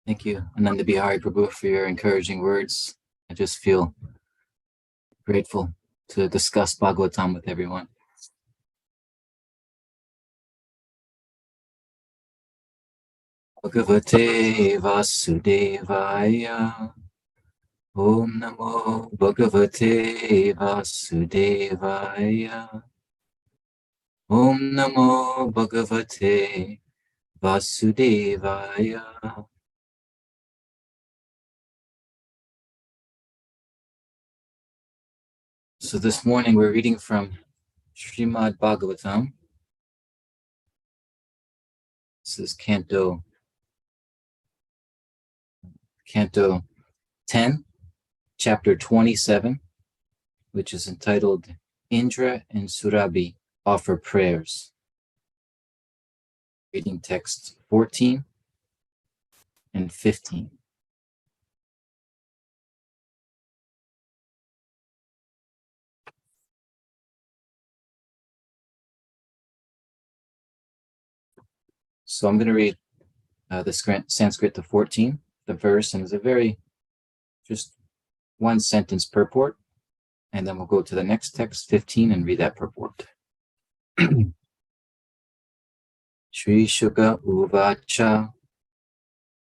Thank you, Ananda Bihari Prabhu, for your encouraging words. I just feel grateful to discuss Bhagavatam with everyone. Bhagavate Vasudevaya. Om Namo Bhagavate Vasudevaya. Om Namo Bhagavate Vasudevaya. So this morning we're reading from Srimad Bhagavatam. This is Canto 10, Chapter 27, which is entitled Indra and Surabhi Offer Prayers. Reading texts 14 and 15. So I'm going to read the Sanskrit to 14, the verse, and it's a very, just one sentence purport, and then we'll go to the next text, 15, and read that purport. Shri Shuka Uvacha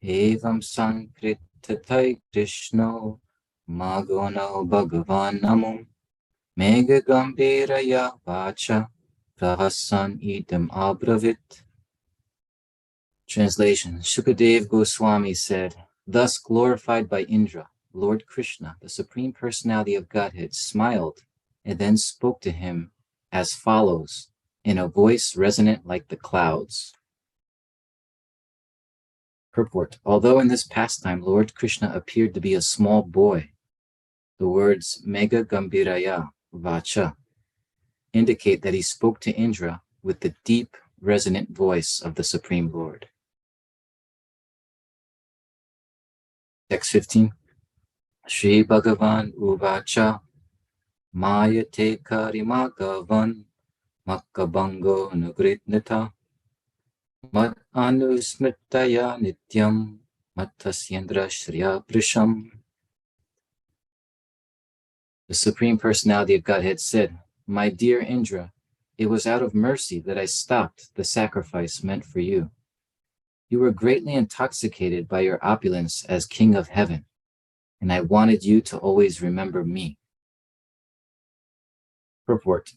Evam Sankritatai Krishno Magono Bhagavan Namo Mega Gambiraya Vacha Prahasan Idam Abravit. Translation. Shukadev Goswami said, thus glorified by Indra, Lord Krishna, the Supreme Personality of Godhead, smiled and then spoke to him as follows, in a voice resonant like the clouds. Purport. Although in this pastime Lord Krishna appeared to be a small boy, the words Mega Gambiraya Vacha indicate that he spoke to Indra with the deep, resonant voice of the Supreme Lord. Text 15. Shri Bhagavan Uvacha Mayate Karimagavan Makkabango Nugritnita Mat Anusmitaya Nityam Matasyendra Shriya Prisham. The Supreme Personality of Godhead said, my dear Indra, it was out of mercy that I stopped the sacrifice meant for you. You were greatly intoxicated by your opulence as King of Heaven, and I wanted you to always remember me. Purport.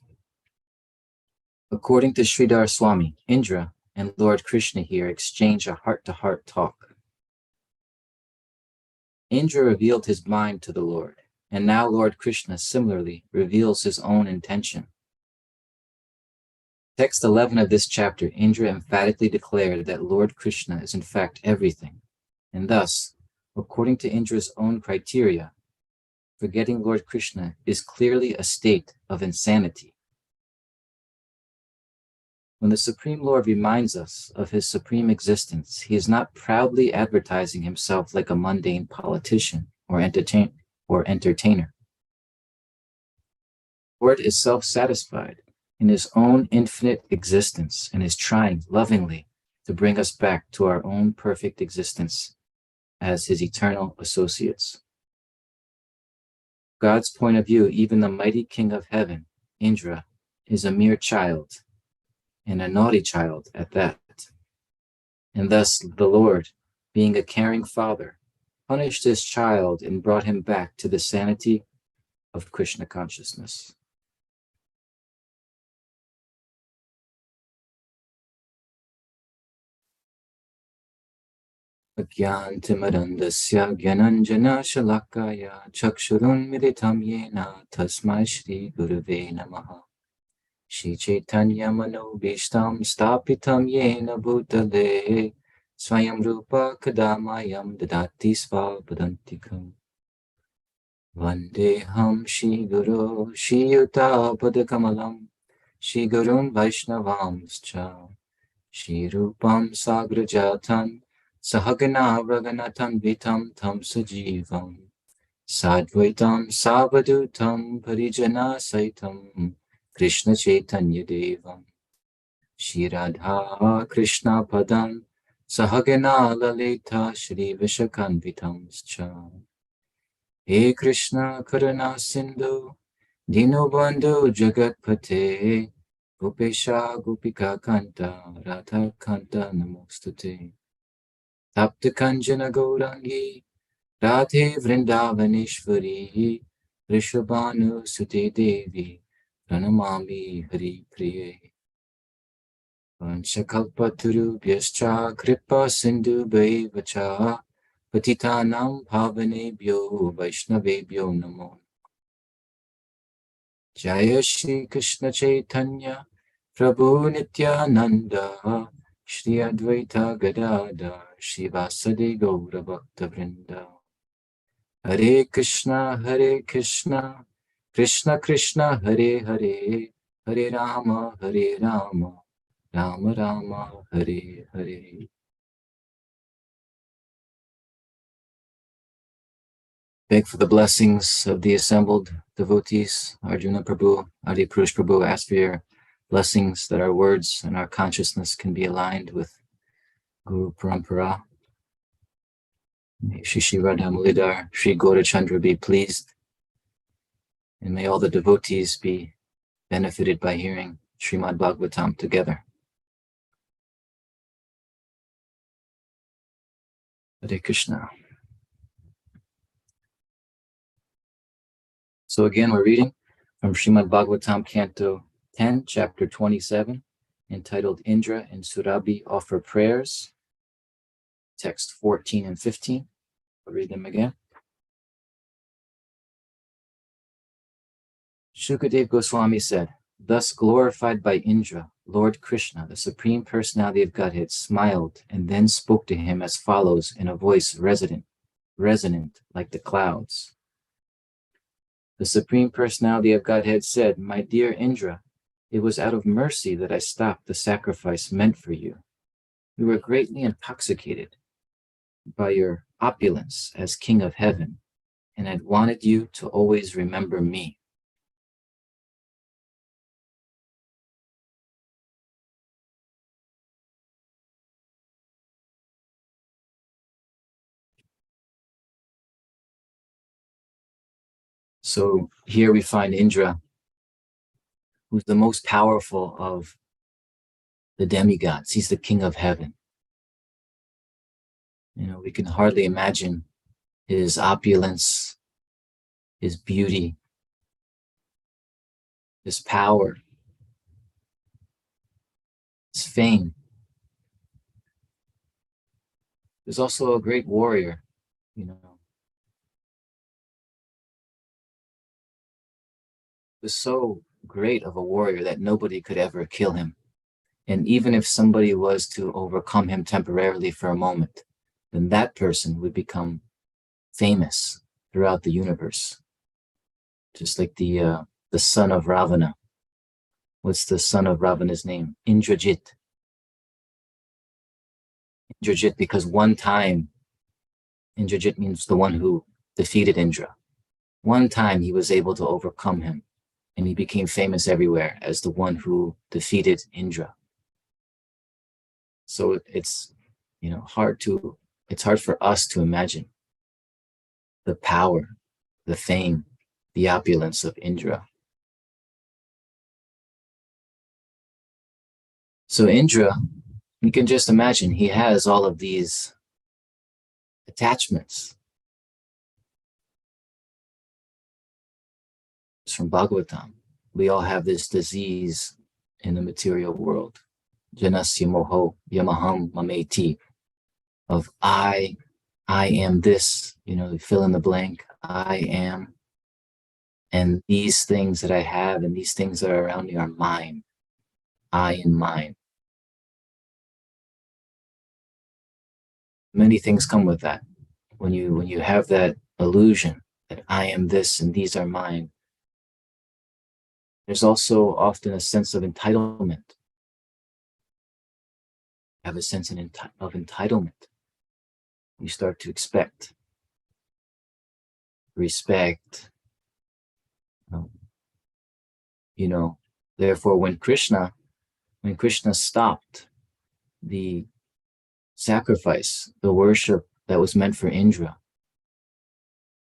According to Sridhar Swami, Indra and Lord Krishna here exchange a heart-to-heart talk. Indra revealed his mind to the Lord, and now Lord Krishna similarly reveals his own intention. Text 11 of this chapter, Indra emphatically declared that Lord Krishna is in fact everything, and thus, according to Indra's own criteria, forgetting Lord Krishna is clearly a state of insanity. When the Supreme Lord reminds us of his supreme existence, he is not proudly advertising himself like a mundane politician or entertainer. The Lord is self-satisfied in his own infinite existence and is trying lovingly to bring us back to our own perfect existence as his eternal associates. God's point of view, even the mighty King of Heaven, Indra, is a mere child, and a naughty child at that. And thus the Lord, being a caring father, punished his child and brought him back to the sanity of Krishna consciousness. Agyantimarandasya Gyananjana Shalakaya Chakshurun Militam Yena Tasmai Shri Gurave Namaha Shri Chaitanya Manobishtam Stapitam Yena Bhutale Swayam Rupa Kadamayam Dadati Svapadantikam Vandeham Shri Guru Shri Yuta Padakamalam Shri Gurun Vaishnavamscha Shri Rupam Sagrajatan Sahagana Raghunathan Vitam Tam Sajivam Sadvaitam Savadutam Parijana Saitam Krishna Chaitanya Devam Shri Radha Krishna Padam Sahagana Lalita Shri Vishakanvitamscha. He Krishna Karuna Sindhu Dinobandhu Jagatpate Gopesha Gopika Kanta Radha Kanta Namostute. Tapta Kanjana Gaurangi Radhe Vrindavaneshwari Rishabhanu Sute Devi Pranamami Hari Priye. Vanchakalpatarubhyascha kripa sindhu bhaivacha patitanam pavanebhyo vaishnavebhyo namo. Jaya Shri Krishna Chaitanya Prabhu Nityananda Shri Advaita Gadada Shri Vasadi Gaura Bhakta Vrinda. Hare Krishna Krishna Krishna Hare Hare Hare Rama Rama Rama Hare Hare. Beg for the blessings of the assembled devotees. Arjuna Prabhu, Adi Purush Prabhu, ask for your blessings that our words and our consciousness can be aligned with Guru Parampara. May Shri Radha Mulidhar, Shri Gaurachandra be pleased, and may all the devotees be benefited by hearing Srimad Bhagavatam together. Hare Krishna. So again, we're reading from Srimad Bhagavatam, Canto 10, Chapter 27, entitled Indra and Surabhi Offer Prayers, text 14 and 15. I'll read them again. Shukadev Goswami said, thus glorified by Indra, Lord Krishna, the Supreme Personality of Godhead, smiled and then spoke to him as follows in a voice resonant like the clouds. The Supreme Personality of Godhead said, my dear Indra, it was out of mercy that I stopped the sacrifice meant for you. You were greatly intoxicated by your opulence as King of Heaven, and I wanted you to always remember me. So here we find Indra, who's the most powerful of the demigods. He's the King of Heaven. You know, we can hardly imagine his opulence, his beauty, his power, his fame. He's also a great warrior, you know. He was so great of a warrior that nobody could ever kill him. And even if somebody was to overcome him temporarily for a moment, then that person would become famous throughout the universe. Just like the son of Ravana. What's the son of Ravana's name? Indrajit. Indrajit, because one time, Indrajit means the one who defeated Indra. One time he was able to overcome him, and he became famous everywhere as the one who defeated Indra. So it's, you know, it's hard for us to imagine the power, the fame, the opulence of Indra. So Indra, you can just imagine, he has all of these attachments. It's from Bhagavatam. We all have this disease in the material world. Janasya moho yamaham mameti, of I am this, you know, fill in the blank, I am, and these things that I have and these things that are around me are mine, I and mine. Many things come with that. When you have that illusion that I am this and these are mine, there's also often a sense of entitlement. Have a sense of entitlement. You start to expect respect. You know, therefore, when Krishna stopped the sacrifice the worship that was meant for Indra,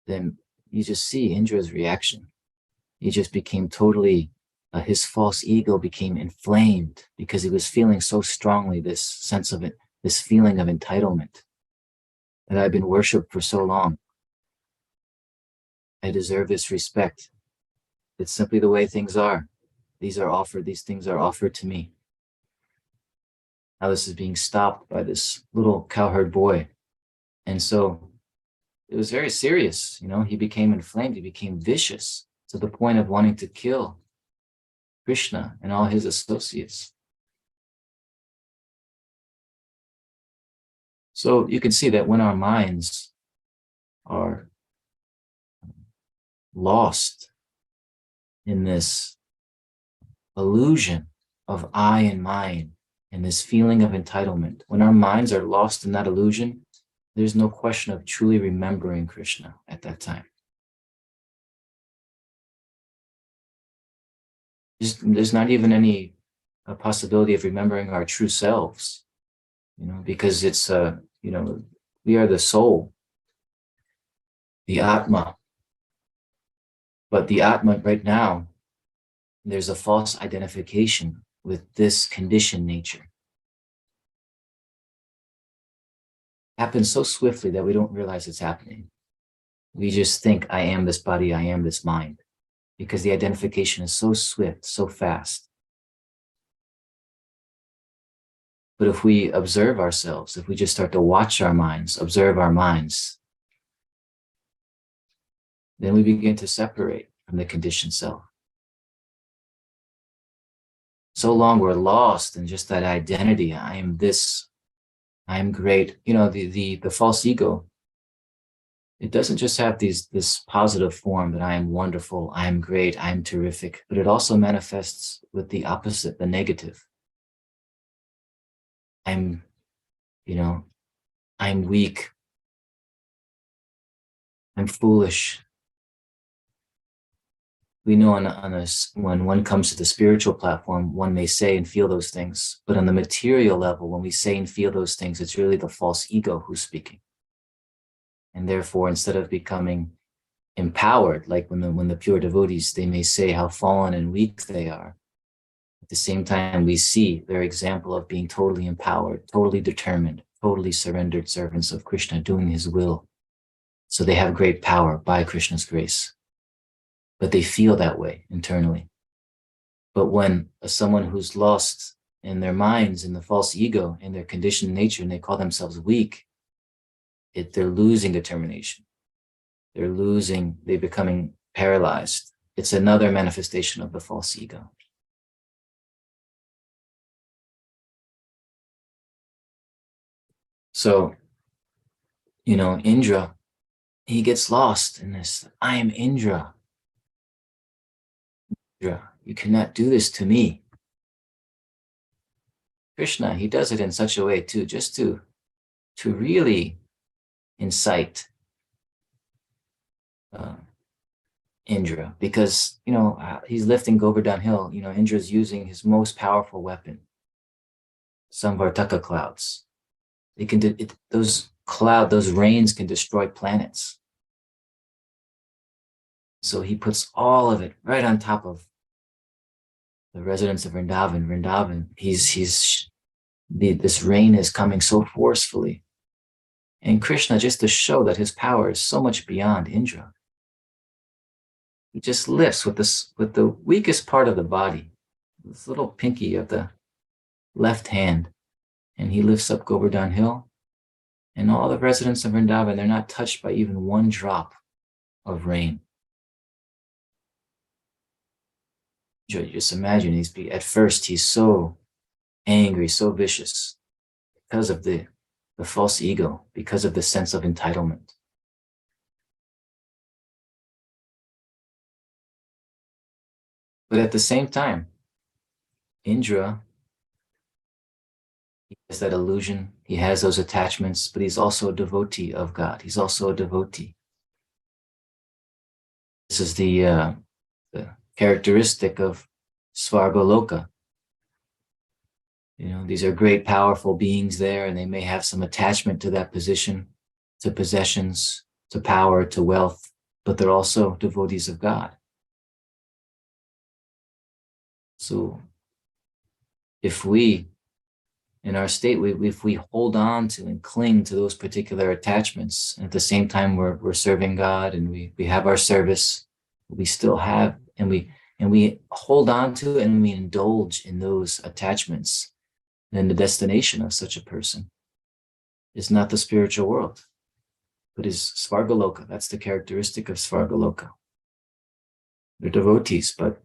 then you just see Indra's reaction. He just became totally, his false ego became inflamed because he was feeling so strongly this sense of it, this feeling of entitlement, that I've been worshipped for so long. I deserve this respect. It's simply the way things are. These things are offered to me. Now this is being stopped by this little cowherd boy. And so it was very serious. He became inflamed. He became vicious to the point of wanting to kill Krishna and all his associates. So you can see that when our minds are lost in this illusion of I and mine and this feeling of entitlement, when our minds are lost in that illusion, there's no question of truly remembering Krishna at that time. There's not even any possibility of remembering our true selves, because it's, we are the soul, the Atma. But the Atma right now, there's a false identification with this conditioned nature. It happens so swiftly that we don't realize it's happening. We just think, I am this body, I am this mind, because the identification is so swift, so fast. But if we observe ourselves, if we just start to watch our minds, observe our minds, then we begin to separate from the conditioned self. So long we're lost in just that identity. I am this, I am great. The false ego, it doesn't just have this positive form that I am wonderful, I am great, I am terrific, but it also manifests with the opposite, the negative. I'm weak, I'm foolish. We know when one comes to the spiritual platform, one may say and feel those things, but on the material level, when we say and feel those things, it's really the false ego who's speaking. And therefore, instead of becoming empowered, like when the pure devotees, they may say how fallen and weak they are, at the same time, we see their example of being totally empowered, totally determined, totally surrendered servants of Krishna, doing his will. So they have great power by Krishna's grace. But they feel that way internally. But when someone who's lost in their minds, in the false ego, in their conditioned nature, and they call themselves weak, they're losing determination. They're becoming paralyzed. It's another manifestation of the false ego. So, Indra, he gets lost in this, I am Indra. Indra, you cannot do this to me. Krishna, he does it in such a way too, just to really incite Indra, because he's lifting Govardhan Hill. Indra's using his most powerful weapon, Samvartaka clouds. Those rains can destroy planets. So he puts all of it right on top of the residents of Vrindavan. This rain is coming so forcefully, and Krishna, just to show that his power is so much beyond Indra, he just lifts with the weakest part of the body, this little pinky of the left hand, and he lifts up Govardhan Hill, and all the residents of Vrindavan, they're not touched by even one drop of rain. Just imagine, at first he's so angry, so vicious, because of the false ego, because of the sense of entitlement. But at the same time, Indra, he has that illusion, he has those attachments, but he's also a devotee of God. He's also a devotee. This is the characteristic of Svargaloka. These are great, powerful beings there, and they may have some attachment to that position, to possessions, to power, to wealth, but they're also devotees of God. So if we, in our state, if we hold on to and cling to those particular attachments, and at the same time we're serving God and we have our service, we still have, and we hold on to and we indulge in those attachments, then the destination of such a person is not the spiritual world, but is Svargaloka. That's the characteristic of Svargaloka. They're devotees, but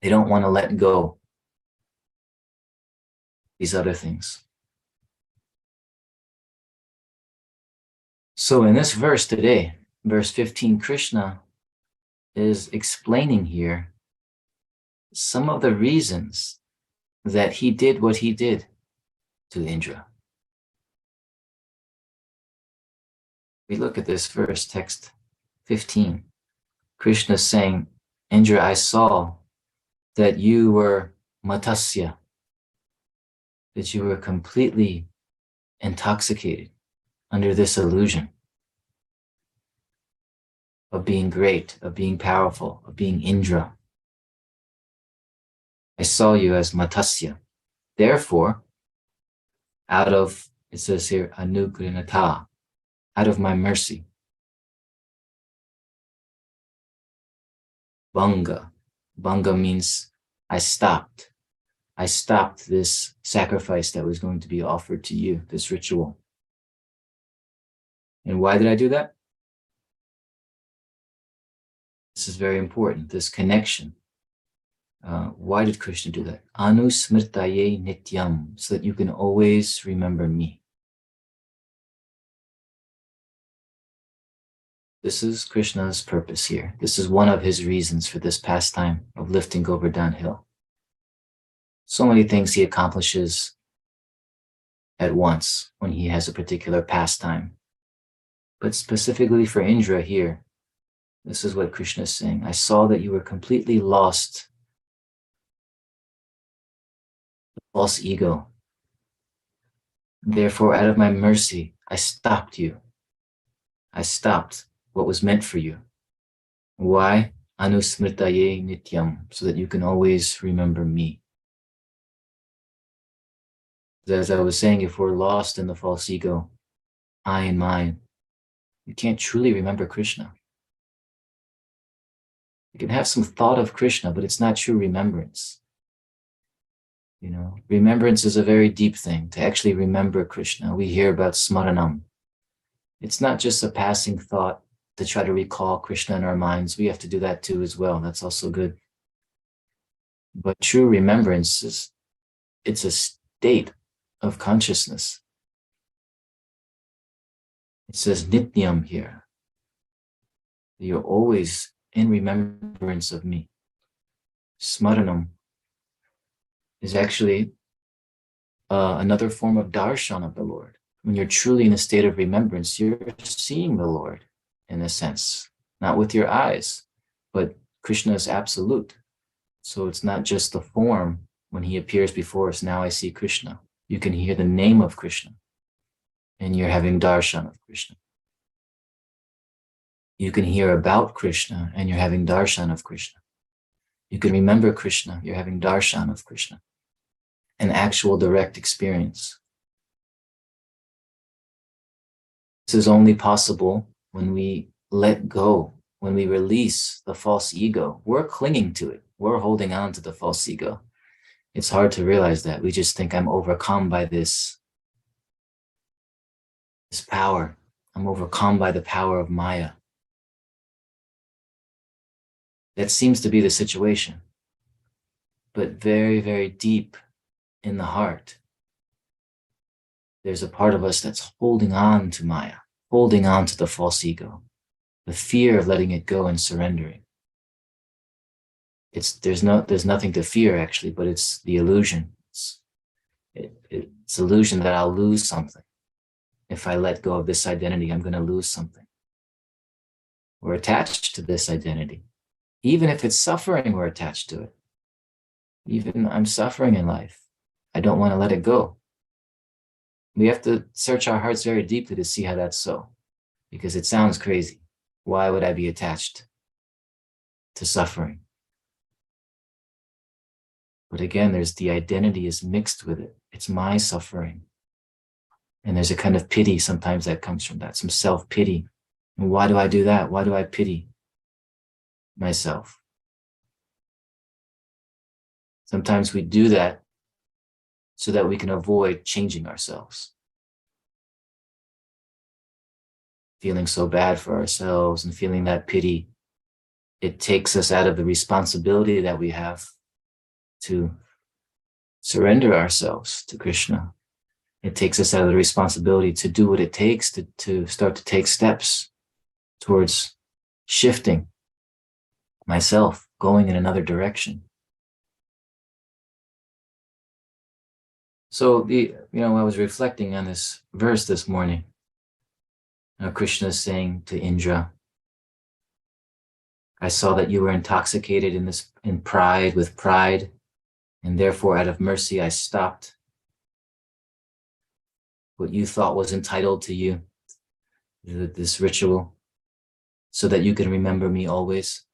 they don't want to let go these other things. So in this verse today, verse 15, Krishna is explaining here some of the reasons that he did what he did to Indra. We look at this verse, text 15. Krishna is saying, Indra, I saw that you were matasya, that you were completely intoxicated under this illusion of being great, of being powerful, of being Indra. I saw you as matasya. Therefore, out of, it says here, anugrinata, out of my mercy, bhanga. Bhanga means I stopped this sacrifice that was going to be offered to you, this ritual. And why did I do that? This is very important, this connection. Why did Krishna do that? Anusmrtaye nityam, so that you can always remember me. This is Krishna's purpose here. This is one of his reasons for this pastime of lifting Govardhan Hill. So many things he accomplishes at once when he has a particular pastime. But specifically for Indra here, this is what Krishna is saying. I saw that you were completely lost. The false ego. Therefore, out of my mercy, I stopped you. I stopped what was meant for you. Why? Anusmrtaye nityam, so that you can always remember me. As I was saying, if we're lost in the false ego, I and mine, you can't truly remember Krishna. You can have some thought of Krishna, but it's not true remembrance. Remembrance is a very deep thing, to actually remember Krishna. We hear about smaranam. It's not just a passing thought to try to recall Krishna in our minds. We have to do that too as well. That's also good. But true remembrance it's a state of consciousness. It says nityam here. You're always in remembrance of me. Smaranam is actually another form of darshan of the Lord. When you're truly in a state of remembrance, you're seeing the Lord in a sense, not with your eyes, but Krishna is absolute. So it's not just the form when he appears before us, now I see Krishna. You can hear the name of Krishna and you're having darshan of Krishna. You can hear about Krishna and you're having darshan of Krishna. You can remember Krishna, you're having darshan of Krishna. An actual direct experience. This is only possible when we let go, when we release the false ego. We're clinging to it. We're holding on to the false ego. It's hard to realize that. We just think I'm overcome by this power. I'm overcome by the power of Maya. That seems to be the situation. But very, very deep in the heart, there's a part of us that's holding on to Maya, holding on to the false ego, the fear of letting it go and surrendering. There's nothing to fear actually, but it's the illusion. It's illusion that I'll lose something. If I let go of this identity, I'm going to lose something. We're attached to this identity. Even if it's suffering, we're attached to it. Even I'm suffering in life. I don't want to let it go. We have to search our hearts very deeply to see how that's so, because it sounds crazy. Why would I be attached to suffering? But again, there's the identity is mixed with it. It's my suffering. And there's a kind of pity sometimes that comes from that, some self-pity. And why do I do that? Why do I pity myself? Sometimes we do that so that we can avoid changing ourselves. Feeling so bad for ourselves and feeling that pity, it takes us out of the responsibility that we have to surrender ourselves to Krishna. It takes us out of the responsibility to do what it takes to start to take steps towards shifting myself, going in another direction. So I was reflecting on this verse this morning. Krishna is saying to Indra, I saw that you were intoxicated with pride, and therefore out of mercy I stopped what you thought was entitled to you, this ritual, so that you can remember me always.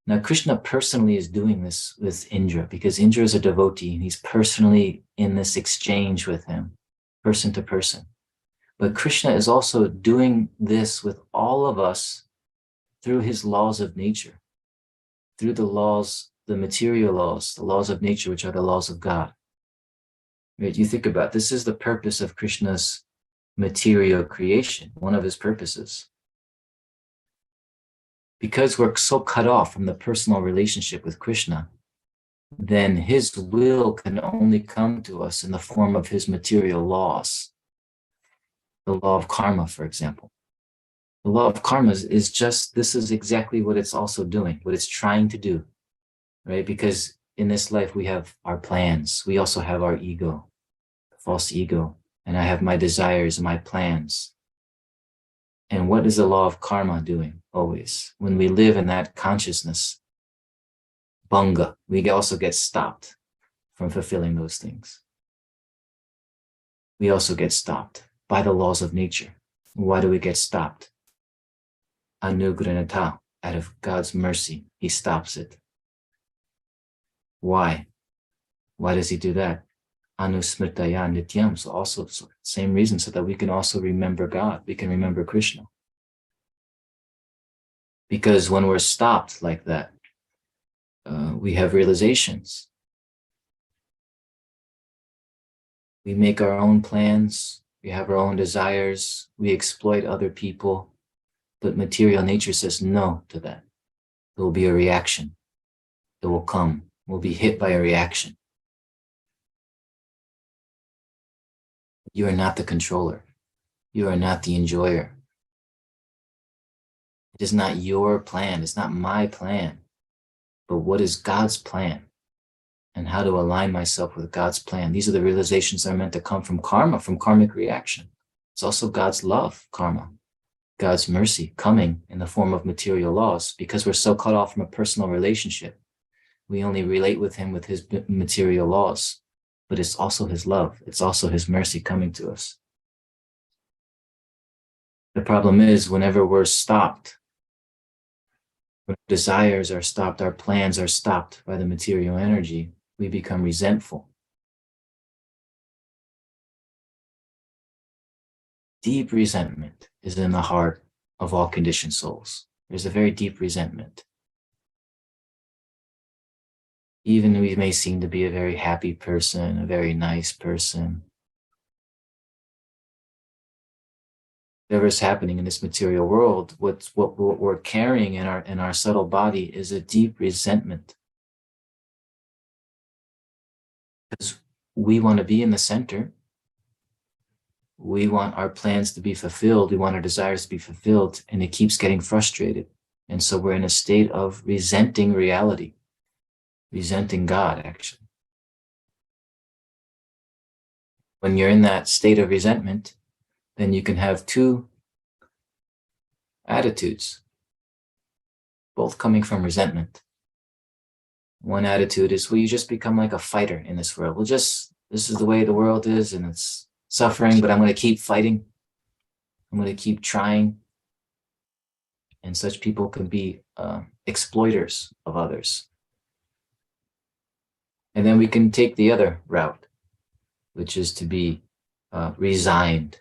Now, Krishna personally is doing this with Indra because Indra is a devotee and he's personally in this exchange with him, person to person. But Krishna is also doing this with all of us through his laws of nature, through the laws, the material laws, the laws of nature, which are the laws of God. Right? You think about it, this is the purpose of Krishna's material creation, one of his purposes. Because we're so cut off from the personal relationship with Krishna, then his will can only come to us in the form of his material laws. The law of karma, for example. The law of karma is just, this is exactly what it's also doing, what it's trying to do, right? Because in this life, we have our plans. We also have our ego, false ego, and I have my desires, my plans. And what is the law of karma doing always? When we live in that consciousness, bhanga, we also get stopped from fulfilling those things. We also get stopped by the laws of nature. Why do we get stopped? Anugranata, out of God's mercy, he stops it. Why? Why does he do that? Anusmritaya nityam, so also same reason, so that we can also remember God, we can remember Krishna. Because when we're stopped like that, we have realizations. We make our own plans, we have our own desires, we exploit other people, but material nature says no to that. There will be a reaction. It will come. We'll be hit by a reaction. You are not the controller. You are not the enjoyer. It is not your plan. It's not my plan. But what is God's plan? And how to align myself with God's plan. These are the realizations that are meant to come from karma, from karmic reaction. It's also God's love, karma. God's mercy coming in the form of material laws. Because we're so cut off from a personal relationship, we only relate with him with his material laws. But it's also his love. It's also his mercy coming to us. The problem is whenever we're stopped, when desires are stopped, our plans are stopped by the material energy, we become resentful. Deep resentment is in the heart of all conditioned souls. There's a very deep resentment. Even we may seem to be a very happy person, a very nice person. Whatever's happening in this material world, what we're carrying in our subtle body is a deep resentment. Because we want to be in the center. We want our plans to be fulfilled. We want our desires to be fulfilled, and it keeps getting frustrated. And so we're in a state of resenting reality, resenting God, actually. When you're in that state of resentment, then you can have two attitudes, both coming from resentment. One attitude is, well, you just become like a fighter in this world. Well, just this is the way the world is and it's suffering, but I'm going to keep fighting. I'm going to keep trying. And such people can be exploiters of others. And then we can take the other route, which is to be resigned.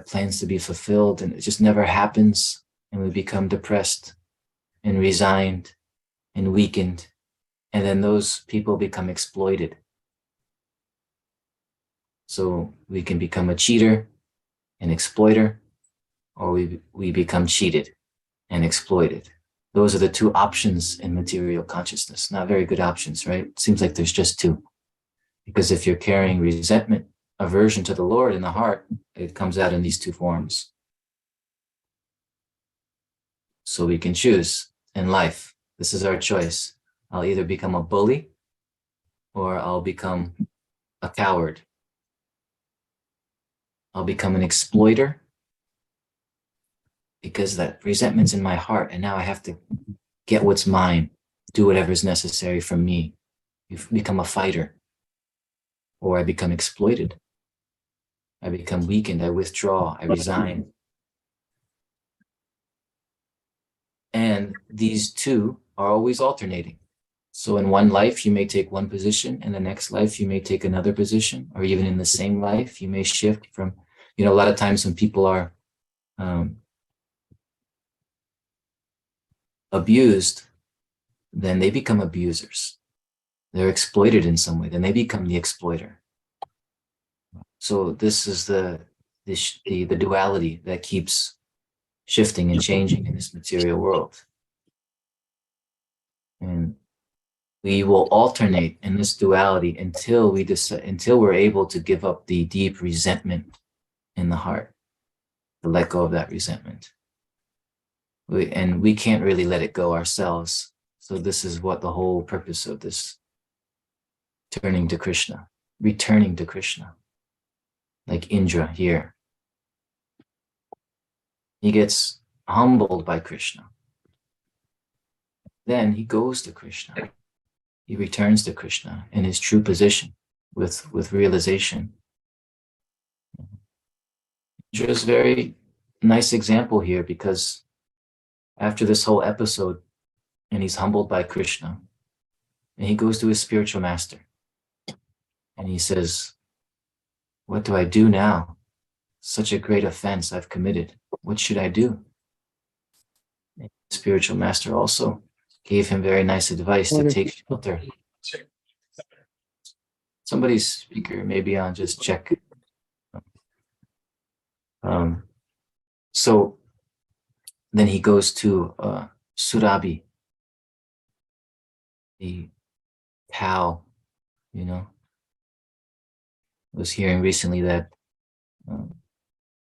Plans to be fulfilled, and it just never happens. And we become depressed and resigned and weakened. And then those people become exploited. So we can become a cheater, an exploiter, or we become cheated and exploited. Those are the two options in material consciousness. Not very good options, right? It seems like there's just two. Because if you're carrying resentment, aversion to the Lord in the heart, it comes out in these two forms. So we can choose in life. This is our choice. I'll either become a bully or I'll become a coward. I'll become an exploiter because that resentment's in my heart and now I have to get what's mine, do whatever is necessary from me. You become a fighter. Or I become exploited. I become weakened, I withdraw, I resign. And these two are always alternating. So in one life, you may take one position. In the next life, you may take another position. Or even in the same life, you may shift from, a lot of times when people are abused, then they become abusers. They're exploited in some way, then they become the exploiter. So this is the duality that keeps shifting and changing in this material world. And we will alternate in this duality until we're able to give up the deep resentment in the heart, to let go of that resentment. We can't really let it go ourselves. So this is what the whole purpose of this returning to Krishna, like Indra here. He gets humbled by Krishna. Then he goes to Krishna. He returns to Krishna in his true position with realization. Indra is a very nice example here because after this whole episode, and he's humbled by Krishna, and he goes to his spiritual master, and he says, what do I do now? Such a great offense I've committed. What should I do? And the spiritual master also gave him very nice advice to take shelter. Somebody's speaker may be on, just check. So then he goes to Surabhi, the cow, I was hearing recently that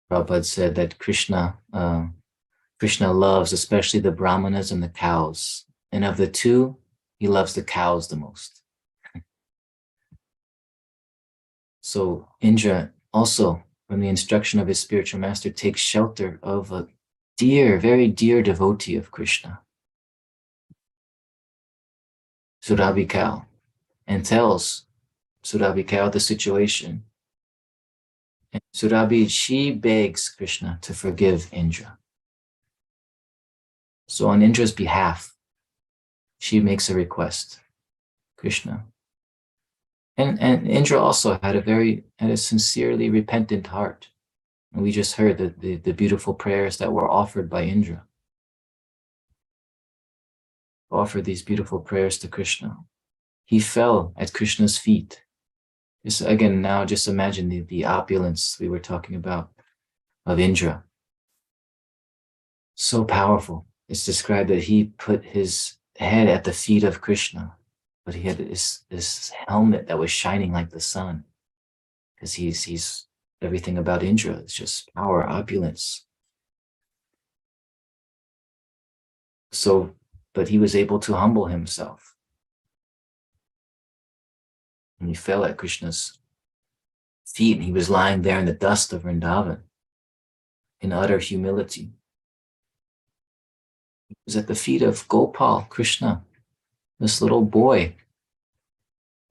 Prabhupada said that Krishna loves especially the brahmanas and the cows. And of the two, he loves the cows the most. So Indra also, from the instruction of his spiritual master, takes shelter of a very dear devotee of Krishna, Surabhi cow, and tells Surabhi cow the situation. And Surabhi, she begs Krishna to forgive Indra. So on Indra's behalf, she makes a request, Krishna. And Indra also had a sincerely repentant heart. And we just heard the beautiful prayers that were offered by Indra. Offered these beautiful prayers to Krishna. He fell at Krishna's feet. Just again, now just imagine the opulence we were talking about of Indra. So powerful. It's described that he put his head at the feet of Krishna, but he had this helmet that was shining like the sun, because he's everything about Indra. It's just power, opulence. So, but he was able to humble himself. And he fell at Krishna's feet, and he was lying there in the dust of Vrindavan in utter humility. He was at the feet of Gopal, Krishna, this little boy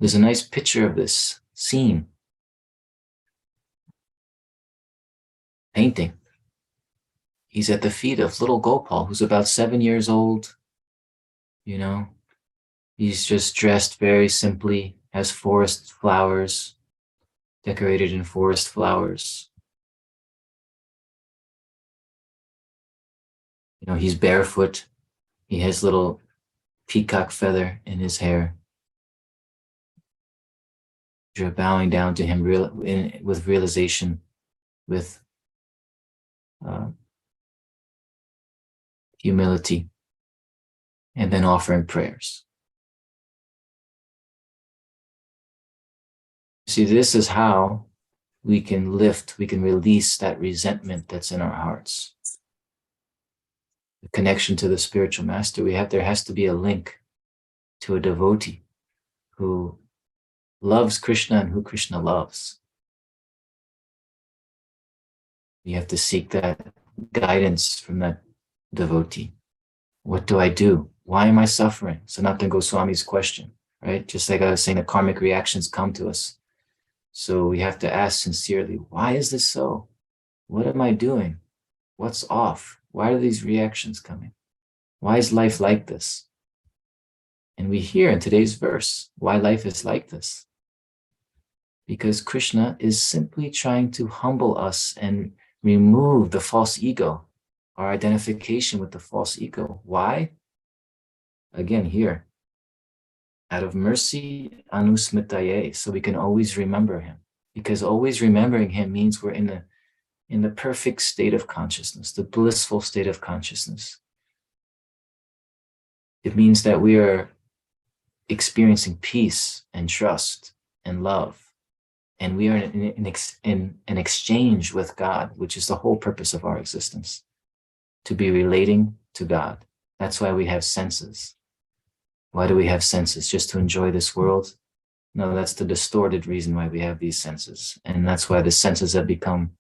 There's a nice picture of this scene, painting. He's at the feet of little Gopal, who's about 7 years old. You know, he's just dressed very simply, has forest flowers, decorated in forest flowers. You know, he's barefoot. He has little peacock feather in his hair. You're bowing down to him with realization, with humility, and then offering prayers. See, this is how we can release that resentment that's in our hearts. The connection to the spiritual master, there has to be a link to a devotee who loves Krishna and who Krishna loves. You have to seek that guidance from that devotee. What do I do? Why am I suffering? Sanatana Goswami's question, right? Just like I was saying, the karmic reactions come to us. So we have to ask sincerely, why is this so? What am I doing? What's off? Why are these reactions coming? Why is life like this? And we hear in today's verse why life is like this. Because Krishna is simply trying to humble us and remove the false ego, our identification with the false ego. Why? Again, here, out of mercy, anusmitaye, so we can always remember him. Because always remembering him means we're in the perfect state of consciousness, the blissful state of consciousness. It means that we are experiencing peace and trust and love. And we are in an exchange with God, which is the whole purpose of our existence, to be relating to God. That's why we have senses. Why do we have senses? Just to enjoy this world? No, that's the distorted reason why we have these senses. And that's why the senses have become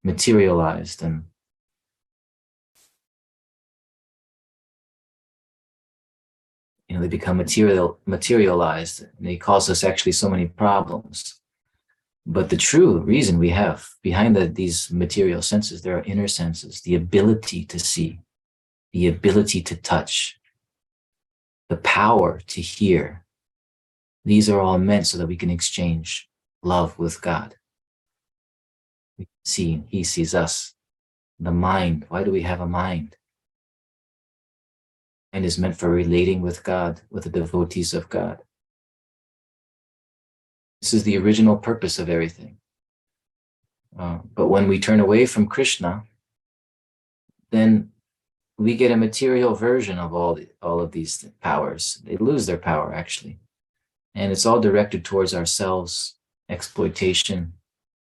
materialized and they become materialized. And they cause us actually so many problems. But the true reason we have behind these material senses, there are inner senses, the ability to see, the ability to touch, the power to hear. These are all meant so that we can exchange love with God. We see, he sees us. The mind, why do we have a mind? Mind is meant for relating with God, with the devotees of God. This is the original purpose of everything. But when we turn away from Krishna, then we get a material version of all of these powers. They lose their power, actually. And it's all directed towards ourselves, exploitation,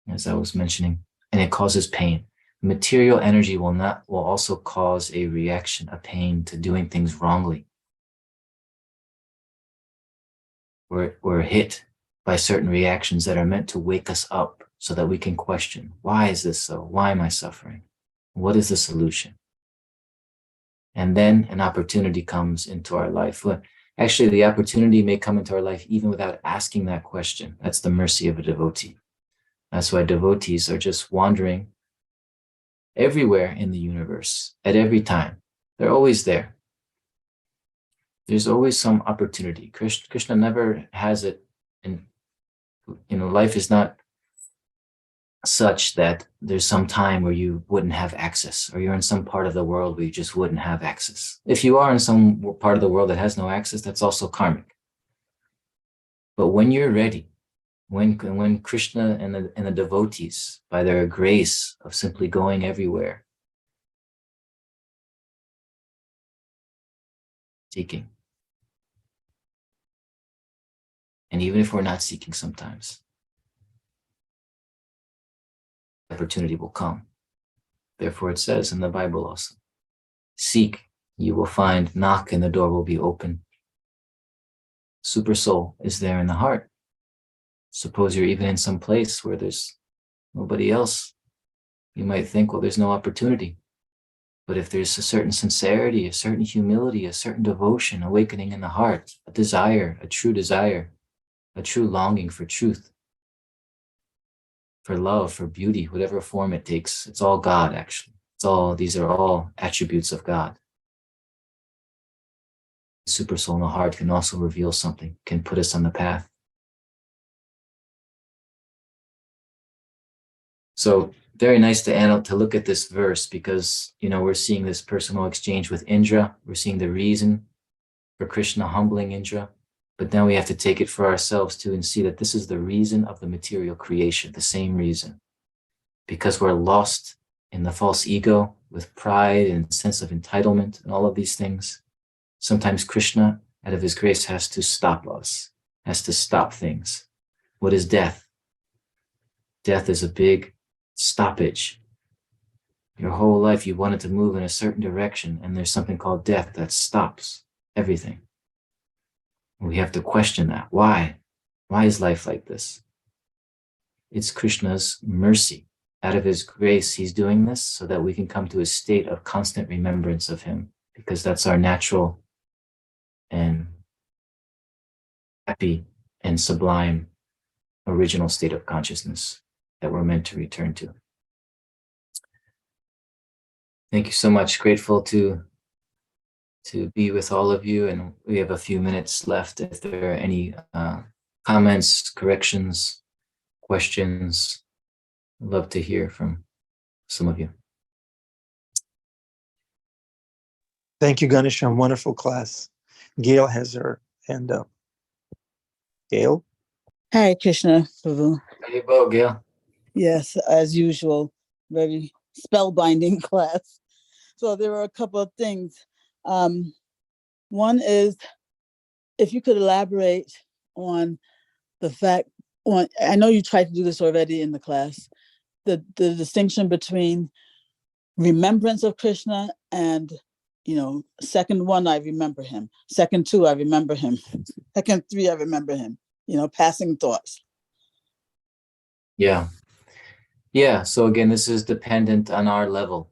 as I was mentioning, and it causes pain. Material energy will also cause a reaction, a pain to doing things wrongly. We're hit by certain reactions that are meant to wake us up so that we can question, why is this so? Why am I suffering? What is the solution? And then an opportunity comes into our life. Well, actually, the opportunity may come into our life even without asking that question. That's the mercy of a devotee. That's why devotees are just wandering everywhere in the universe at every time. They're always there. There's always some opportunity. Krishna never has it. And life is not such that there's some time where you wouldn't have access, or you're in some part of the world where you just wouldn't have access. If you are in some part of the world that has no access, that's also karmic. But when you're ready, when Krishna and the devotees, by their grace of simply going everywhere, seeking, and even if we're not seeking sometimes, opportunity will come. Therefore, it says in the Bible also, seek, you will find, knock, and the door will be open. Super soul is there in the heart. Suppose you're even in some place where there's nobody else. You might think, well, there's no opportunity. But if there's a certain sincerity, a certain humility, a certain devotion awakening in the heart, a desire, a true desire, a true longing for truth, for love, for beauty, whatever form it takes. It's all God, actually. These are all attributes of God. The super soul in the heart can also reveal something, can put us on the path. So very nice to look at this verse, because, we're seeing this personal exchange with Indra. We're seeing the reason for Krishna humbling Indra. But then we have to take it for ourselves too and see that this is the reason of the material creation, the same reason. Because we're lost in the false ego with pride and sense of entitlement and all of these things. Sometimes Krishna, out of his grace, has to stop us, has to stop things. What is death? Death is a big stoppage. Your whole life you wanted to move in a certain direction, and there's something called death that stops everything. We have to question that. Why? Why is life like this? It's Krishna's mercy. Out of his grace, he's doing this so that we can come to a state of constant remembrance of him, because that's our natural and happy and sublime original state of consciousness that we're meant to return to. Thank you so much. Grateful to be with all of you, and we have a few minutes left. If there are any comments, corrections, questions, I'd love to hear from some of you. Thank you, Ghanashyam. Wonderful class. Gail has her hand up. Gail? Hare Krishna, Prabhu. Hey, Bo, Gail. Yes, as usual, very spellbinding class. So there were a couple of things. One is, if you could elaborate on the fact, I know you tried to do this already in the class, the distinction between remembrance of Krishna and, second one, I remember him. Second two, I remember him. Second three, I remember him. Passing thoughts. Yeah. So again, this is dependent on our level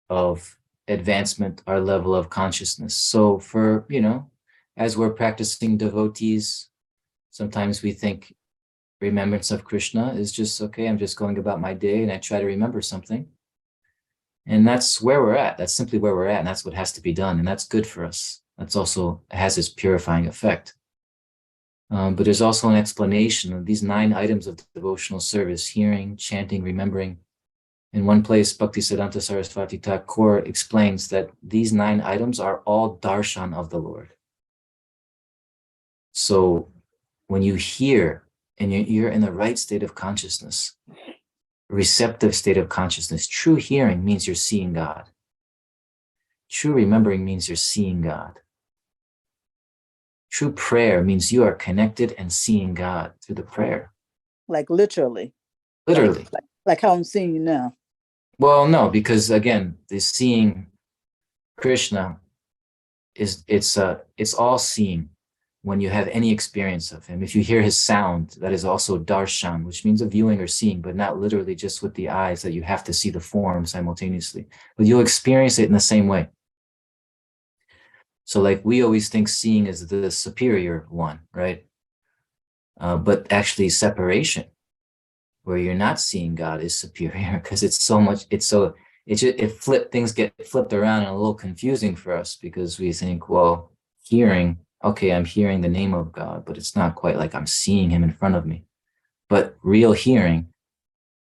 of advancement, our level of consciousness. So for, as we're practicing devotees, sometimes we think remembrance of Krishna is just, okay, I'm just going about my day and I try to remember something. And that's where we're at. That's simply where we're at. And that's what has to be done. And that's good for us. That's also has its purifying effect. But there's also an explanation of these 9 items of devotional service: hearing, chanting, remembering. In one place, Bhaktisiddhanta Saraswati Thakur explains that these 9 items are all darshan of the Lord. So when you hear and you're in the right state of consciousness, receptive state of consciousness, true hearing means you're seeing God. True remembering means you're seeing God. True prayer means you are connected and seeing God through the prayer. Like literally. Literally. Like how I'm seeing you now. Well, no, because again, the seeing Krishna it's all seeing when you have any experience of him. If you hear his sound, that is also darshan, which means a viewing or seeing, but not literally just with the eyes that you have to see the form simultaneously. But you'll experience it in the same way. So like we always think seeing is the superior one, right? But actually separation, where you're not seeing God, is superior, because things get flipped around and a little confusing for us, because we think, well, hearing, okay, I'm hearing the name of God, but it's not quite like I'm seeing him in front of me. But real hearing,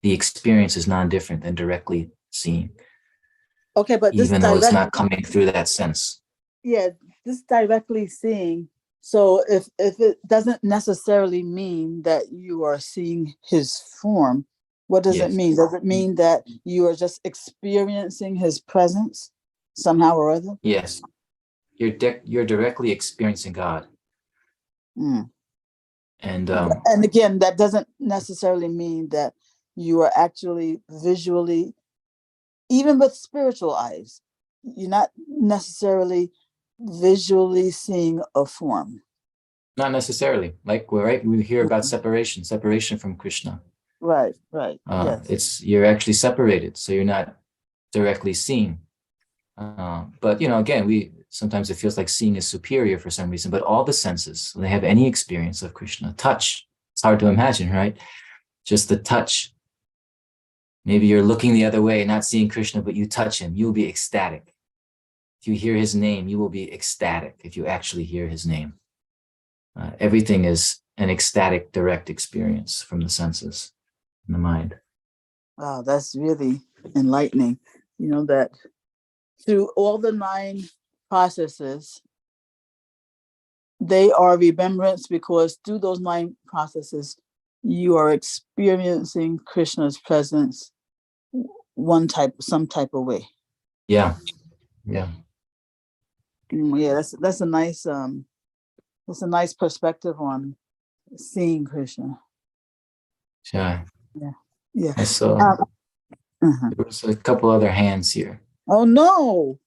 the experience is non-different than directly seeing. Okay, but even though it's not coming through that sense. Yeah, this directly seeing. So if it doesn't necessarily mean that you are seeing his form, what does it mean? Does it mean that you are just experiencing his presence somehow or other? Yes. You're directly experiencing God. Mm. And again, that doesn't necessarily mean that you are actually visually, even with spiritual eyes, you're not necessarily visually seeing a form. Not necessarily. Like we hear about separation from Krishna. Right. Yes. You're actually separated, so you're not directly seeing. But again, sometimes it feels like seeing is superior for some reason, but all the senses, when they have any experience of Krishna, touch, it's hard to imagine, right? Just the touch. Maybe you're looking the other way and not seeing Krishna, but you touch him, you'll be ecstatic. If you hear his name, you will be ecstatic if you actually hear his name. Everything is an ecstatic, direct experience from the senses and the mind. Wow, that's really enlightening. That through all the 9 processes, they are remembrance, because through those 9 processes, you are experiencing Krishna's presence some type of way. Yeah. Yeah, that's a nice perspective on seeing Krishna. Yeah. Yeah. I saw there was a couple other hands here. Oh no.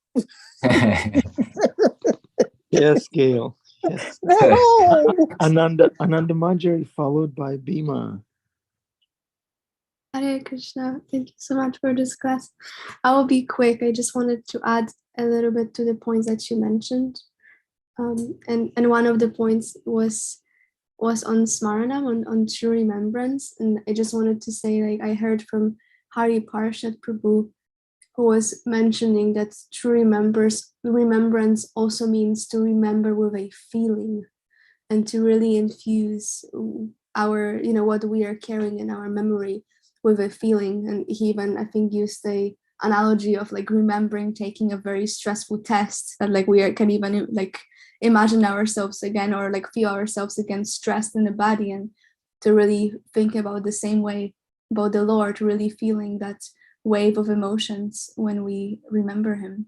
Yes, Gail. Yes. No. Ananda Manjari, followed by Bhima. Hare Krishna. Thank you so much for this class. I will be quick. I just wanted to add a little bit to the points that you mentioned. And one of the points was on Smaranam, on true remembrance. And I just wanted to say, like, I heard from Hari Parshat Prabhu, who was mentioning that true remembrance also means to remember with a feeling, and to really infuse our, what we are carrying in our memory with a feeling. And he even, I think, used the analogy of like remembering taking a very stressful test, that like can even like imagine ourselves again, or like feel ourselves again stressed in the body, and to really think about the same way about the Lord, really feeling that wave of emotions when we remember him.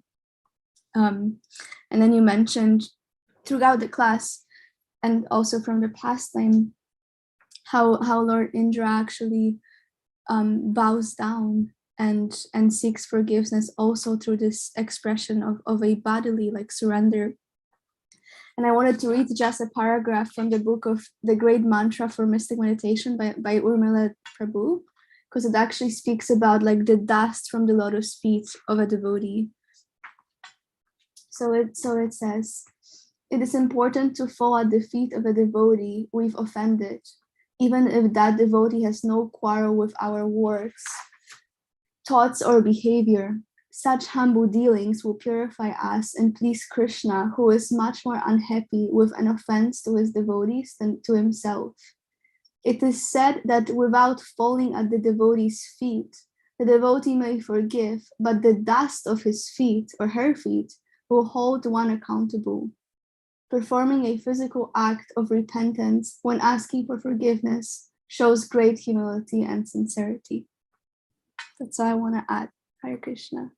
And then you mentioned throughout the class, and also from the past time, how Lord Indra actually bows down and seeks forgiveness also through this expression of a bodily like surrender. And I wanted to read just a paragraph from the book of The Great Mantra for Mystic Meditation by Urmila Prabhu, because it actually speaks about like the dust from the lotus feet of a devotee. So it says, it is important to fall at the feet of a devotee we've offended, even if that devotee has no quarrel with our words, thoughts, or behavior. Such humble dealings will purify us and please Krishna, who is much more unhappy with an offense to his devotees than to himself. It is said that without falling at the devotee's feet, the devotee may forgive, but the dust of his feet or her feet will hold one accountable. Performing a physical act of repentance when asking for forgiveness shows great humility and sincerity. That's all I want to add. Hare Krishna.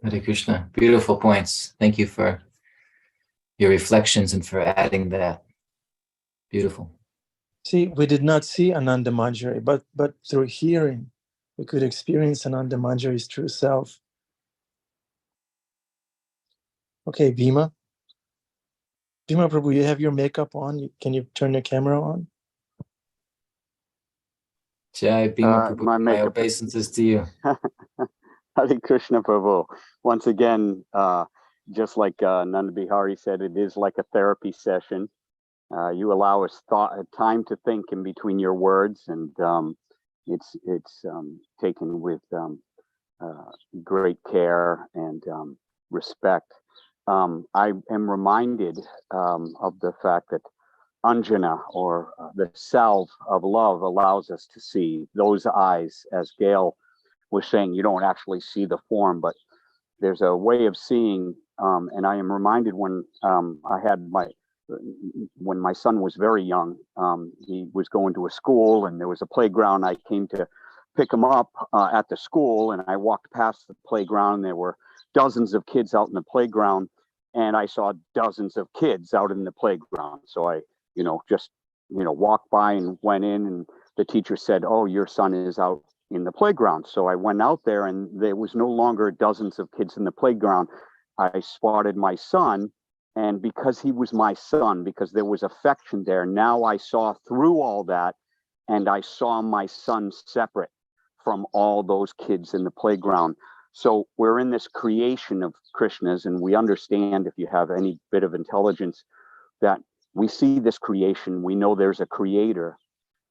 Hare Krishna. Beautiful points. Thank you for your reflections and for adding that. Beautiful. See, we did not see Ananda Manjari, but through hearing, we could experience Ananda Manjari's true self. Okay, Bhima. Bhima Prabhu, you have your makeup on. Can you turn your camera on? Jai Bhima Prabhu, My my makeup. obeisances to you. Hare Krishna Prabhu. Once again, just like Nanda Bihari said, it is like a therapy session. You allow us time to think in between your words, and it's taken with great care and respect. I am reminded of the fact that Anjana, or the salve of love, allows us to see those eyes, as Gail was saying. You don't actually see the form, but there's a way of seeing. And I am reminded when when my son was very young, he was going to a school and there was a playground. I came to pick him up at the school, and I walked past the playground. There were dozens of kids out in the playground, and I saw dozens of kids out in the playground. So I, just, walked by and went in, and the teacher said, "Oh, your son is out in the playground." So I went out there, and there was no longer dozens of kids in the playground. I spotted my son, and because he was my son, because there was affection there, now I saw through all that, and I saw my son separate from all those kids in the playground. So we're in this creation of Krishna's, and we understand, if you have any bit of intelligence, that we see this creation, we know there's a creator,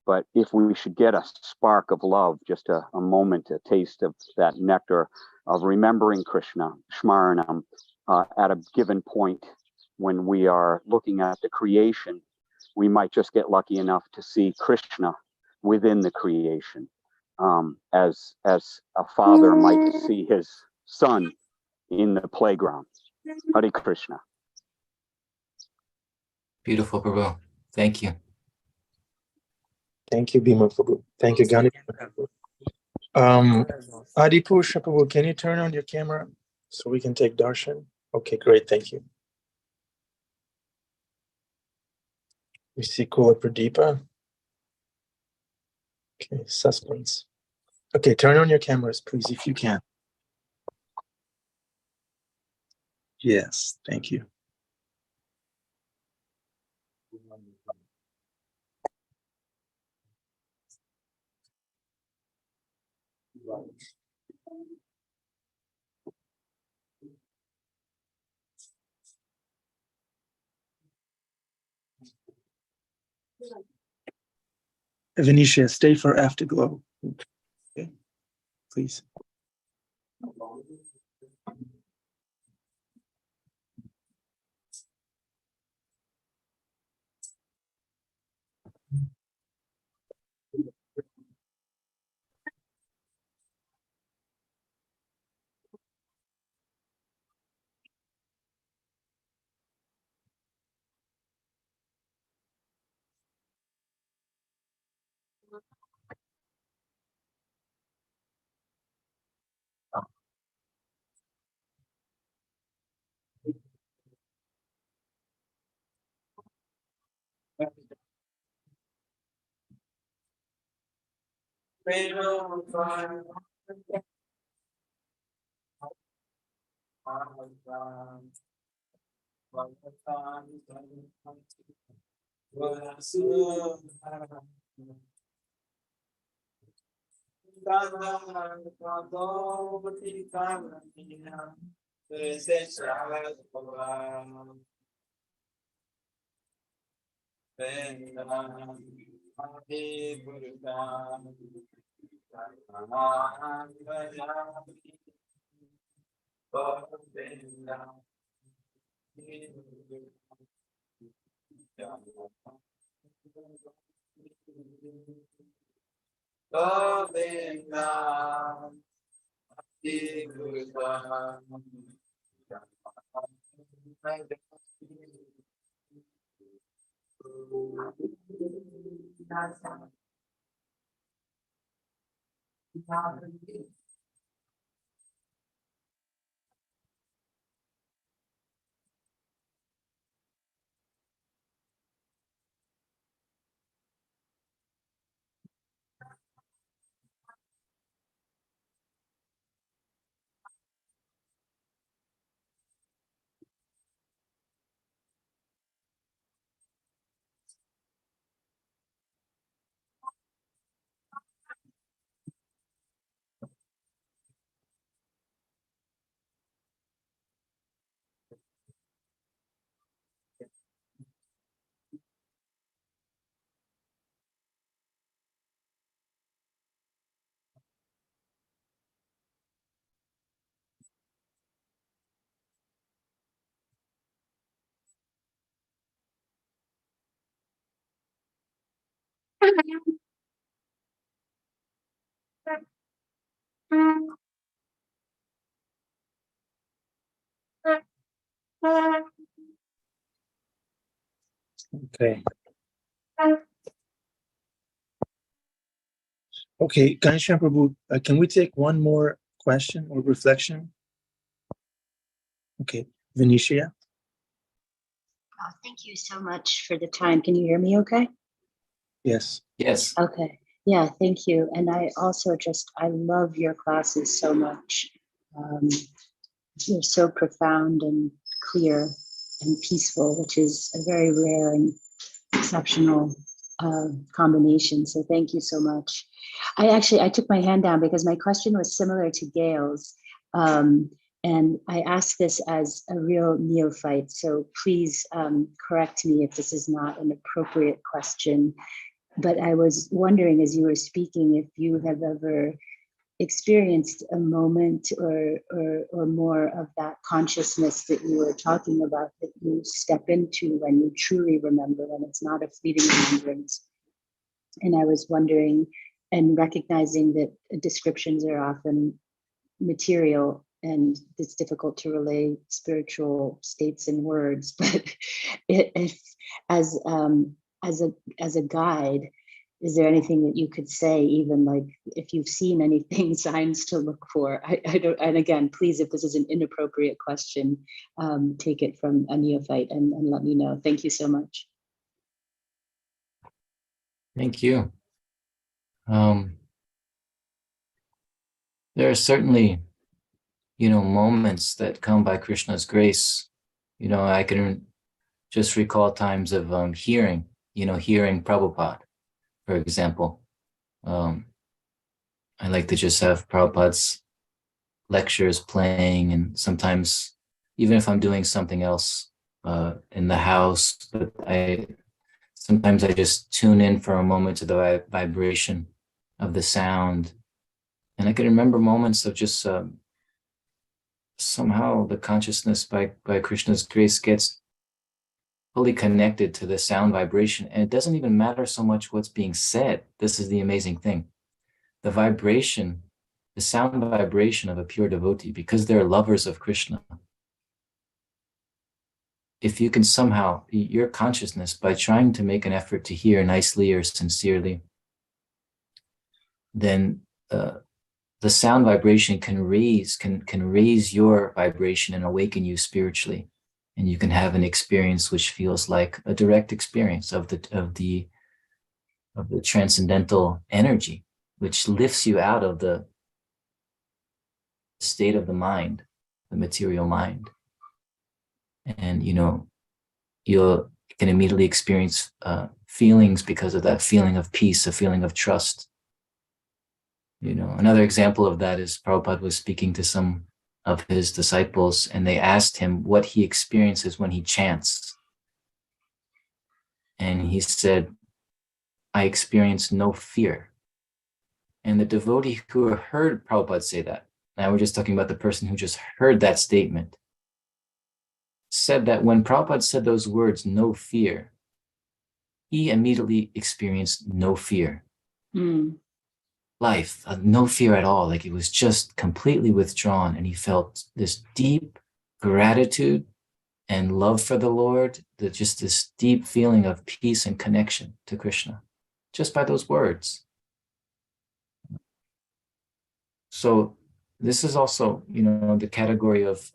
but if we should get a spark of love, just a moment, a taste of that nectar of remembering Krishna, Shmaranam, at a given point when we are looking at the creation, we might just get lucky enough to see Krishna within the creation, as a father might see his son in the playground. Hare Krishna. Beautiful, Prabhu. Thank you. Thank you, Bhima Prabhu. Thank you, Ghanashyam. Adipusha Prabhu, can you turn on your camera so we can take darshan? Okay, great, thank you. We see Kula Pradeepa. Okay, suspense. Okay, turn on your cameras, please, if you can. Yes, thank you. Venetia, stay for afterglow. Okay, please. Okay. Okay, Ghanashyam Prabhu, can we take one more question or reflection? Okay, Venetia. Oh, thank you so much for the time. Can you hear me okay? Yes. Yes. Okay. Yeah, thank you. And I also I love your classes so much. You're so profound and clear and peaceful, which is a very rare and exceptional combination. So thank you so much. I took my hand down because my question was similar to Gail's. And I ask this as a real neophyte, so please correct me if this is not an appropriate question. But I was wondering, as you were speaking, if you have ever experienced a moment or more of that consciousness that you were talking about, that you step into when you truly remember, when it's not a fleeting remembrance. And I was wondering, and recognizing that descriptions are often material and it's difficult to relay spiritual states in words, but if as a guide, is there anything that you could say, even like if you've seen anything, signs to look for? I don't, and again, please, if this is an inappropriate question, take it from a neophyte and let me know. Thank you so much. Thank you. There are certainly, moments that come by Krishna's grace. I can just recall times of hearing Prabhupada, for example. I like to just have Prabhupada's lectures playing, and sometimes, even if I'm doing something else in the house, but sometimes I just tune in for a moment to the vibration of the sound. And I can remember moments of just somehow the consciousness by Krishna's grace gets fully connected to the sound vibration. And it doesn't even matter so much what's being said. This is the amazing thing. The vibration, the sound vibration of a pure devotee, because they're lovers of Krishna. If you can somehow, your consciousness, by trying to make an effort to hear nicely or sincerely, then the sound vibration can raise your vibration and awaken you spiritually, and you can have an experience which feels like a direct experience of the transcendental energy, which lifts you out of the state of the mind, the material mind, and you can immediately experience feelings because of that feeling of peace, a feeling of trust. Another example of that is Prabhupada was speaking to some of his disciples, and they asked him what he experiences when he chants. And he said, I experience no fear. And the devotee who heard Prabhupada say that, now we're just talking about the person who just heard that statement, said that when Prabhupada said those words, no fear, he immediately experienced no fear. Life, no fear at all. Like it was just completely withdrawn, and he felt this deep gratitude and love for the Lord, just this deep feeling of peace and connection to Krishna, just by those words. So this is also, the category of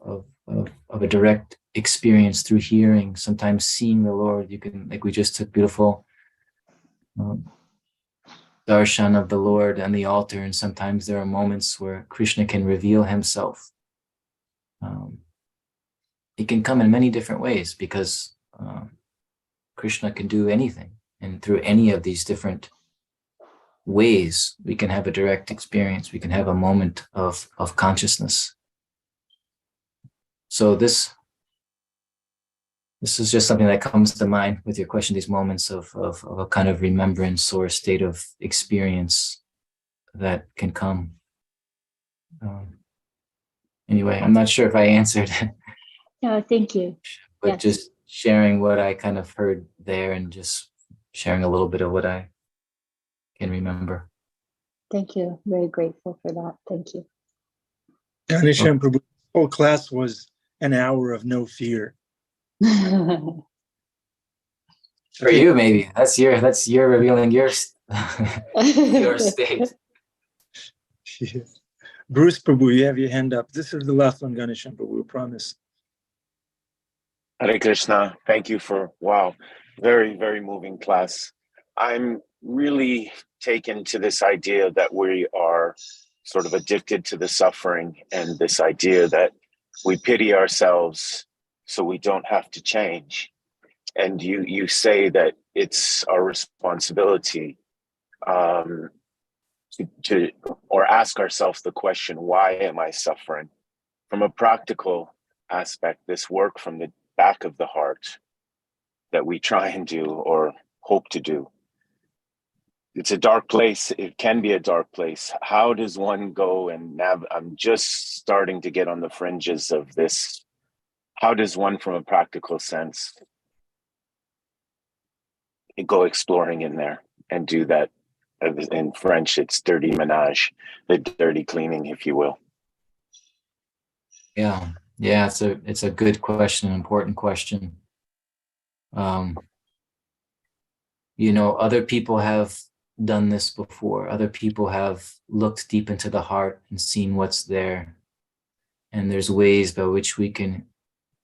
a direct experience through hearing, sometimes seeing the Lord. You can, like we just took beautiful darshan of the Lord on the altar, and sometimes there are moments where Krishna can reveal himself. It can come in many different ways, because Krishna can do anything, and through any of these different ways we can have a direct experience. We can have a moment of consciousness. So this is just something that comes to mind with your question, these moments of a kind of remembrance or a state of experience that can come. Anyway, I'm not sure if I answered, No, thank you. but Yes. just sharing what I kind of heard there, and just sharing a little bit of what I can remember. Thank you. Very grateful for that. Thank you. Ghanashyam Prabhu, whole class was an hour of no fear. For you, maybe that's your revealing your your state. Yeah. Bruce Prabhu, you have your hand up. This is the last one, Ghanashyam Prabhu, we promise. Hare Krishna. Thank you for, wow, very, very moving class. I'm really taken to this idea that we are sort of addicted to the suffering, and this idea that we pity ourselves so we don't have to change. And you say that it's our responsibility to or ask ourselves the question, why am I suffering? from a practical aspect, this work from the back of the heart that we try and do or hope to do, it's a dark place. It can be a dark place. How does one go and I'm just starting to get on the fringes of this. How does one, from a practical sense, go exploring in there and do that? In French, it's dirty ménage, the dirty cleaning, if you will. Yeah, it's a good question, an important question. Other people have done this before. Other people have looked deep into the heart and seen what's there. And there's ways by which we can,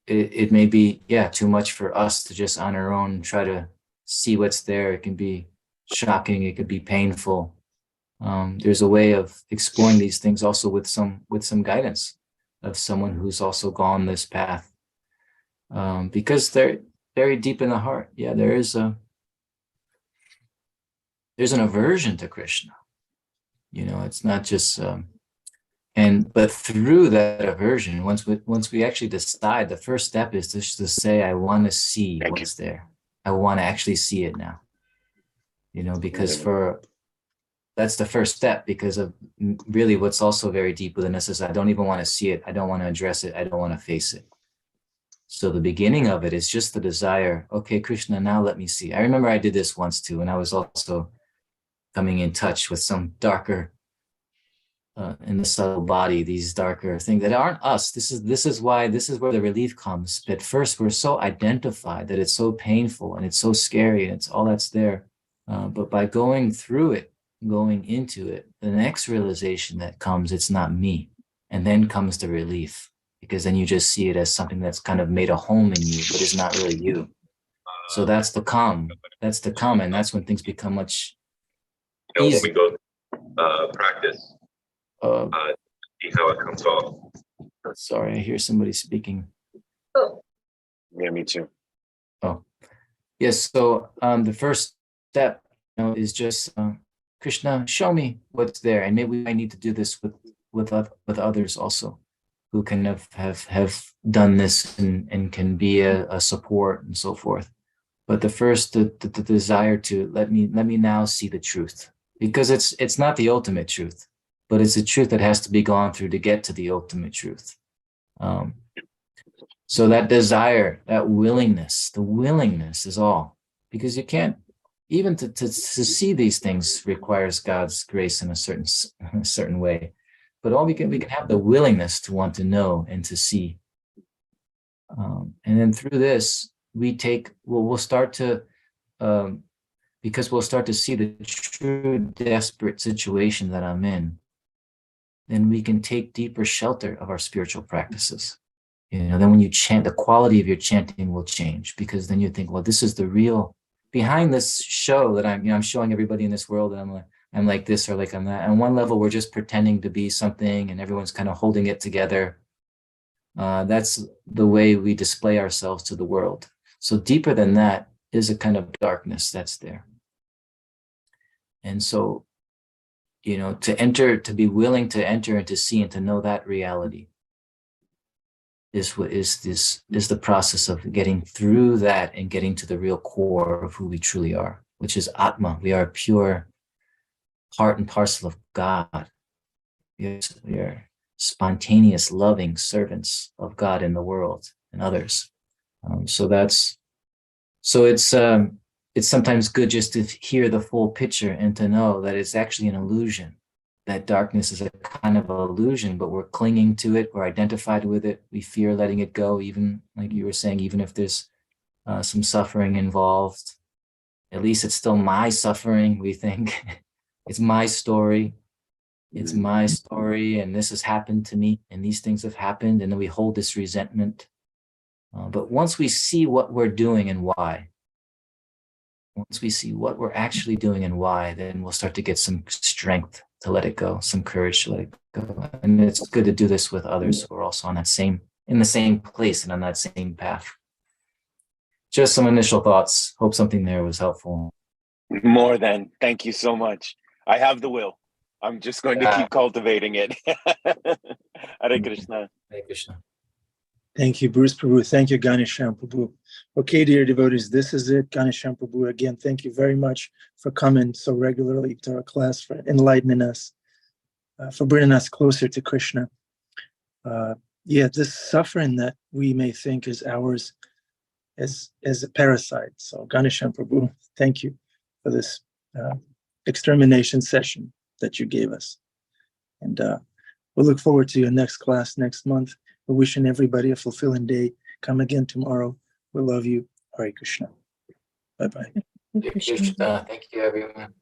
it may be, too much for us to just on our own try to see what's there. It can be shocking. It could be painful. There's a way of exploring these things also with some guidance of someone who's also gone this path. Because they're very deep in the heart. Yeah, there's an aversion to Krishna. It's not just but through that aversion, once we actually decide, the first step is just to say, I want to see what's there. I want to actually see it now. Because that's the first step, because of really what's also very deep within us is I don't even want to see it. I don't want to address it. I don't want to face it. So the beginning of it is just the desire. Okay, Krishna, now let me see. I remember I did this once too, and I was also coming in touch with some darker in the subtle body, these darker things that aren't us. This is where the relief comes. But first, we're so identified that it's so painful and it's so scary and it's all that's there. But by going through it, going into it, the next realization that comes, it's not me. And then comes the relief, because then you just see it as something that's kind of made a home in you, but it's not really you. So that's the calm. That's the calm. And that's when things become much easier. When we go practice, see how it comes off. Sorry, I hear somebody speaking. Oh. Yeah, me too. Oh, yes. So the first step, is just Krishna, show me what's there, and maybe I need to do this with others also, who can have done this and can be a support and so forth. But the first, the desire to let me now see the truth, because it's not the ultimate truth, but it's a truth that has to be gone through to get to the ultimate truth. So that desire, that willingness, the willingness is all, because you can't, even to see these things requires God's grace in a certain way. But all we can have the willingness to want to know and to see. And then through this, we'll start to, because we'll start to see the true desperate situation that I'm in, then we can take deeper shelter of our spiritual practices. Then when you chant, the quality of your chanting will change, because then you think, well, this is the real, behind this show that I'm showing everybody in this world that I'm like this or like I'm that. On one level, we're just pretending to be something and everyone's kind of holding it together. That's the way we display ourselves to the world. So deeper than that is a kind of darkness that's there. And so, to be willing to enter and to see and to know that reality is the process of getting through that and getting to the real core of who we truly are, which is Atma. We are pure part and parcel of God. We are spontaneous, loving servants of God in the world and others. So it's sometimes good just to hear the full picture and to know that it's actually an illusion. That darkness is a kind of illusion, but we're clinging to it. We're identified with it. We fear letting it go, even like you were saying, even if there's some suffering involved. At least it's still my suffering, we think. It's my story. It's my story, and this has happened to me, and these things have happened, and then we hold this resentment. But once we see what we're doing and why, once we see what we're actually doing and why, then we'll start to get some strength to let it go, some courage to let it go. And it's good to do this with others who are also in the same place and on that same path. Just some initial thoughts. Hope something there was helpful. More than. Thank you so much. I have the will. I'm just going to keep cultivating it. Hare Krishna. Hare Krishna. Thank you, Bruce Prabhu. Thank you, Ghanashyam Prabhu. Okay, dear devotees, this is it. Ghanashyam Prabhu, again, thank you very much for coming so regularly to our class, for enlightening us, for bringing us closer to Krishna. This suffering that we may think is ours as a parasite. So Ghanashyam Prabhu, thank you for this extermination session that you gave us. And we'll look forward to your next class next month. We're wishing everybody a fulfilling day. Come again tomorrow. We love you. Hare Krishna. Bye-bye. Hare Krishna. Thank you, everyone.